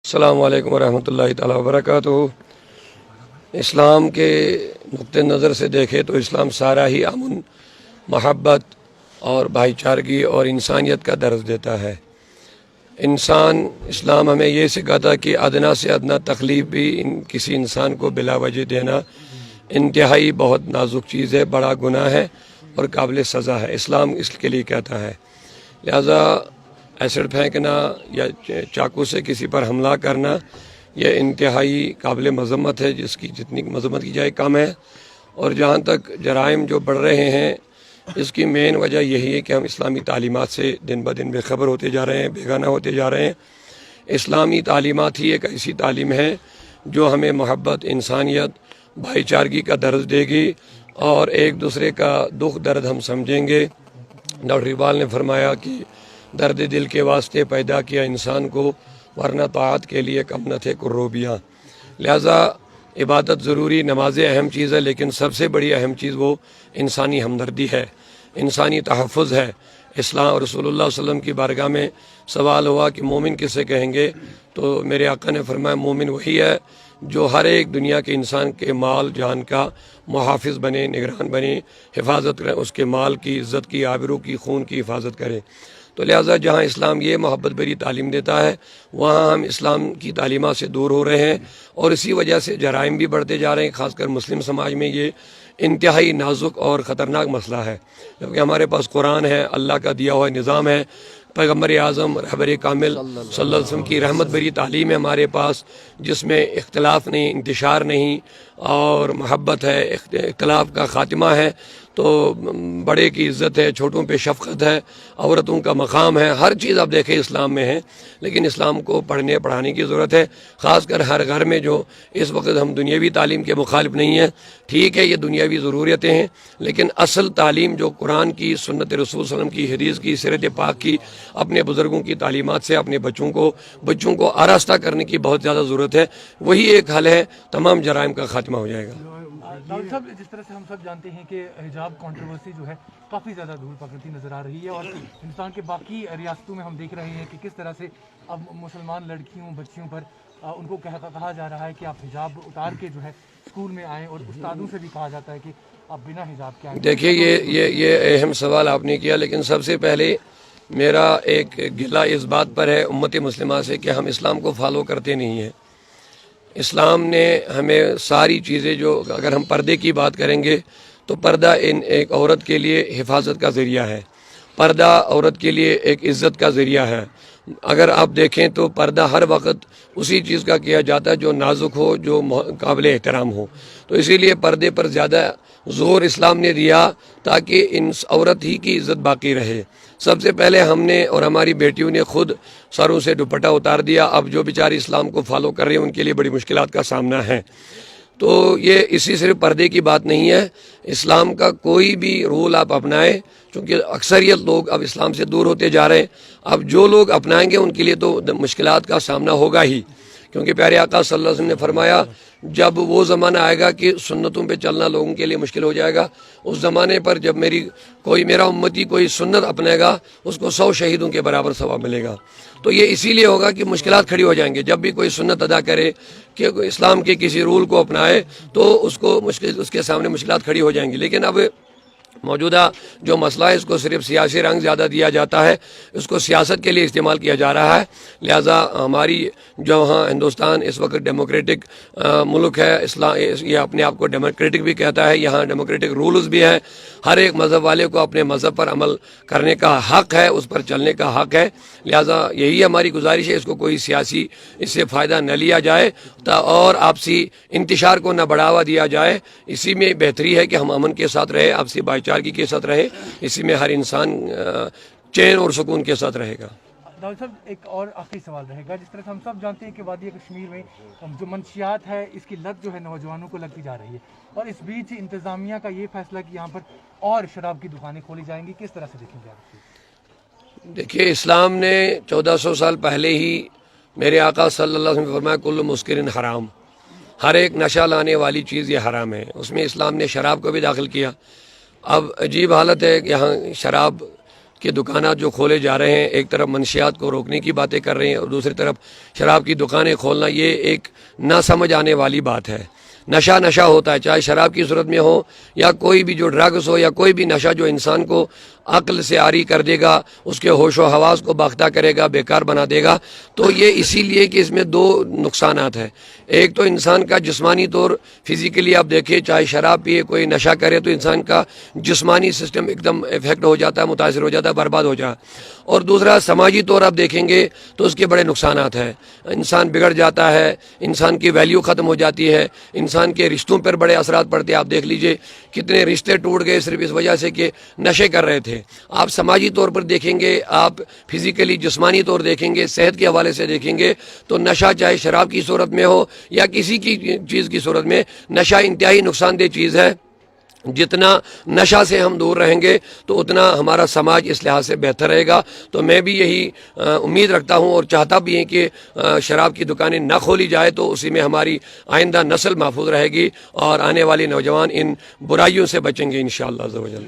السلام علیکم ورحمۃ اللہ تعالیٰ وبرکاتہ۔ اسلام کے نقطۂ نظر سے دیکھے تو اسلام سارا ہی امن، محبت اور بھائی چارگی اور انسانیت کا درس دیتا ہے۔ اسلام ہمیں یہ سکھاتا کہ ادنا سے ادنا تکلیف بھی کسی انسان کو بلا وجہ دینا انتہائی بہت نازک چیز ہے، بڑا گناہ ہے اور قابل سزا ہے۔ اسلام اس کے لیے کہتا ہے، لہذا ایسڈ پھینکنا یا چاقو سے کسی پر حملہ کرنا یہ انتہائی قابل مذمت ہے، جس کی جتنی مذمت کی جائے کم ہے۔ اور جہاں تک جرائم جو بڑھ رہے ہیں، اس کی مین وجہ یہی ہے کہ ہم اسلامی تعلیمات سے دن بہ دن بے خبر ہوتے جا رہے ہیں، بیگانہ ہوتے جا رہے ہیں۔ اسلامی تعلیمات ہی ایک ایسی تعلیم ہے جو ہمیں محبت، انسانیت، بھائی چارگی کا درس دے گی اور ایک دوسرے کا دکھ درد ہم سمجھیں گے۔ ڈاکٹر اقبال نے فرمایا کہ درد دل کے واسطے پیدا کیا انسان کو، ورنہ طاعت کے لیے کم نہ تھے کروبیاں۔ لہذا عبادت ضروری، نمازیں اہم چیز ہے، لیکن سب سے بڑی اہم چیز وہ انسانی ہمدردی ہے، انسانی تحفظ ہے۔ اسلام رسول اللہ صلی اللہ علیہ وسلم کی بارگاہ میں سوال ہوا کہ مومن کسے کہیں گے، تو میرے آقا نے فرمایا مومن وہی ہے جو ہر ایک دنیا کے انسان کے مال جان کا محافظ بنے، نگران بنے، حفاظت کرے، اس کے مال کی، عزت کی، آبرو کی، خون کی حفاظت کرے۔ تو لہٰذا جہاں اسلام یہ محبت بری تعلیم دیتا ہے، وہاں ہم اسلام کی تعلیمات سے دور ہو رہے ہیں، اور اسی وجہ سے جرائم بھی بڑھتے جا رہے ہیں۔ خاص کر مسلم سماج میں یہ انتہائی نازک اور خطرناک مسئلہ ہے، کیونکہ ہمارے پاس قرآن ہے، اللہ کا دیا ہوا نظام ہے، پیغمبر اعظم رہبر کامل صلی اللہ علیہ وسلم کی رحمت بری تعلیم ہے ہمارے پاس، جس میں اختلاف نہیں، انتشار نہیں، اور محبت ہے، اختلاف کا خاتمہ ہے۔ تو بڑے کی عزت ہے، چھوٹوں پہ شفقت ہے، عورتوں کا مقام ہے، ہر چیز آپ دیکھیں اسلام میں ہے۔ لیکن اسلام کو پڑھنے پڑھانے کی ضرورت ہے، خاص کر ہر گھر میں۔ جو اس وقت ہم دنیاوی تعلیم کے مخالف نہیں ہیں، ٹھیک ہے یہ دنیاوی ضروریتیں ہیں، لیکن اصل تعلیم جو قرآن کی، سنت رسول صلی اللہ علیہ وسلم کی، حدیث کی، سیرت پاک کی، اپنے بزرگوں کی تعلیمات سے اپنے بچوں کو آراستہ کرنے کی بہت زیادہ ضرورت ہے۔ وہی ایک حل ہے، تمام جرائم کا خاتمہ ہو جائے گا۔ ڈاکٹر صاحب، جس طرح سے ہم سب جانتے ہیں کہ حجاب کنٹروورسی جو ہے کافی زیادہ دھول پکڑتی نظر آ رہی ہے، اور ہندوستان کے باقی ریاستوں میں ہم دیکھ رہے ہیں کہ کس طرح سے اب مسلمان لڑکیوں، بچیوں پر ان کو کہا جا رہا ہے کہ آپ حجاب اتار کے جو ہے اسکول میں آئیں، اور استادوں سے بھی کہا جاتا ہے کہ آپ بنا حجاب کے آئیں۔ دیکھیے یہ اہم سوال آپ نے کیا، لیکن سب سے پہلے میرا ایک گلہ اس بات پر ہے امت مسلمہ سے کہ ہم اسلام کو فالو کرتے نہیں ہیں۔ اسلام نے ہمیں ساری چیزیں، جو اگر ہم پردے کی بات کریں گے تو پردہ ایک عورت کے لیے حفاظت کا ذریعہ ہے، پردہ عورت کے لیے ایک عزت کا ذریعہ ہے۔ اگر آپ دیکھیں تو پردہ ہر وقت اسی چیز کا کیا جاتا ہے جو نازک ہو، جو قابل احترام ہو۔ تو اسی لیے پردے پر زیادہ زور اسلام نے دیا تاکہ ان عورت ہی کی عزت باقی رہے۔ سب سے پہلے ہم نے اور ہماری بیٹیوں نے خود سروں سے دوپٹہ اتار دیا۔ اب جو بیچاری اسلام کو فالو کر رہے ہیں ان کے لیے بڑی مشکلات کا سامنا ہے۔ تو یہ اسی صرف پردے کی بات نہیں ہے، اسلام کا کوئی بھی رول آپ اپنائیں، چونکہ اکثریت لوگ اب اسلام سے دور ہوتے جا رہے ہیں۔ اب جو لوگ اپنائیں گے ان کے لیے تو مشکلات کا سامنا ہوگا ہی، کیونکہ پیارے آقا صلی اللہ علیہ وسلم نے فرمایا جب وہ زمانہ آئے گا کہ سنتوں پہ چلنا لوگوں کے لیے مشکل ہو جائے گا، اس زمانے پر جب میرا امتی کوئی سنت اپنے گا، اس کو 100 شہیدوں کے برابر ثواب ملے گا۔ تو یہ اسی لیے ہوگا کہ مشکلات کھڑی ہو جائیں گے۔ جب بھی کوئی سنت ادا کرے کہ اسلام کے کسی رول کو اپنائے تو اس کے سامنے مشکلات کھڑی ہو جائیں گی۔ لیکن اب موجودہ جو مسئلہ ہے، اس کو صرف سیاسی رنگ زیادہ دیا جاتا ہے، اس کو سیاست کے لیے استعمال کیا جا رہا ہے۔ لہٰذا ہماری جہاں ہندوستان اس وقت ڈیموکریٹک ملک ہے، یہ اپنے آپ کو ڈیموکریٹک بھی کہتا ہے، یہاں ڈیموکریٹک رولز بھی ہیں، ہر ایک مذہب والے کو اپنے مذہب پر عمل کرنے کا حق ہے، اس پر چلنے کا حق ہے۔ لہٰذا یہی ہماری گزارش ہے، اس کو کوئی سیاسی اس سے فائدہ نہ لیا جائے اور آپسی انتشار کو نہ بڑھاوا دیا جائے۔ اسی میں بہتری ہے کہ ہم امن کے ساتھ رہے، آپسی بھائی چارگی کے ساتھ رہے، اسی میں ہر انسان چین اور سکون کے ساتھ رہے گا۔ ڈاکٹر صاحب، ایک اور آخری سوال رہے گا۔ جس طرح سے ہم سب جانتے ہیں کہ وادی کشمیر میں جو منشیات ہے، اس کی لت جو ہے نوجوانوں کو لگتی جا رہی ہے، اور اس بیچ انتظامیہ کا یہ فیصلہ کہ یہاں پر اور شراب کی دکانیں کھولی جائیں گی، کس طرح سے دیکھیں گے آپ؟ دیکھیے، اسلام نے 1400 سال پہلے ہی میرے آقا صلی اللہ علیہ وسلم نے فرمایا کل مسکرن حرام، ہر ایک نشہ لانے والی چیز یہ حرام ہے۔ اس میں اسلام نے شراب کو بھی داخل کیا۔ اب عجیب حالت ہے کہ یہاں شراب کہ دکانات جو کھولے جا رہے ہیں، ایک طرف منشیات کو روکنے کی باتیں کر رہے ہیں اور دوسری طرف شراب کی دکانیں کھولنا، یہ ایک نہ سمجھ آنے والی بات ہے۔ نشہ ہوتا ہے، چاہے شراب کی صورت میں ہو یا کوئی بھی جو ڈرگز ہو یا کوئی بھی نشہ جو انسان کو عقل سے عاری کر دے گا، اس کے ہوش و حواس کو باختہ کرے گا، بیکار بنا دے گا۔ تو یہ اسی لیے کہ اس میں دو نقصانات ہیں۔ ایک تو انسان کا جسمانی طور فزیکلی آپ دیکھیں، چاہے شراب پیے کوئی نشہ کرے تو انسان کا جسمانی سسٹم ایک دم افیکٹ ہو جاتا ہے، متاثر ہو جاتا ہے، برباد ہو جاتا ہے۔ اور دوسرا سماجی طور آپ دیکھیں گے تو اس کے بڑے نقصانات ہیں۔ انسان بگڑ جاتا ہے، انسان کی ویلیو ختم ہو جاتی ہے، انسان کے رشتوں پر بڑے اثرات پڑتے ہیں۔ آپ دیکھ لیجئے کتنے رشتے ٹوٹ گئے صرف اس وجہ سے کہ نشے کر رہے تھے۔ آپ سماجی طور پر دیکھیں گے، آپ فزیکلی جسمانی طور دیکھیں گے، صحت کے حوالے سے دیکھیں گے تو نشہ چاہے شراب کی صورت میں ہو یا کسی کی چیز کی صورت میں، نشہ انتہائی نقصان دہ چیز ہے۔ جتنا نشہ سے ہم دور رہیں گے تو اتنا ہمارا سماج اس لحاظ سے بہتر رہے گا۔ تو میں بھی یہی امید رکھتا ہوں اور چاہتا بھی ہیں کہ شراب کی دکانیں نہ کھولی جائے تو اسی میں ہماری آئندہ نسل محفوظ رہے گی اور آنے والی نوجوان ان برائیوں سے بچیں گے انشاءاللہ عز و جل۔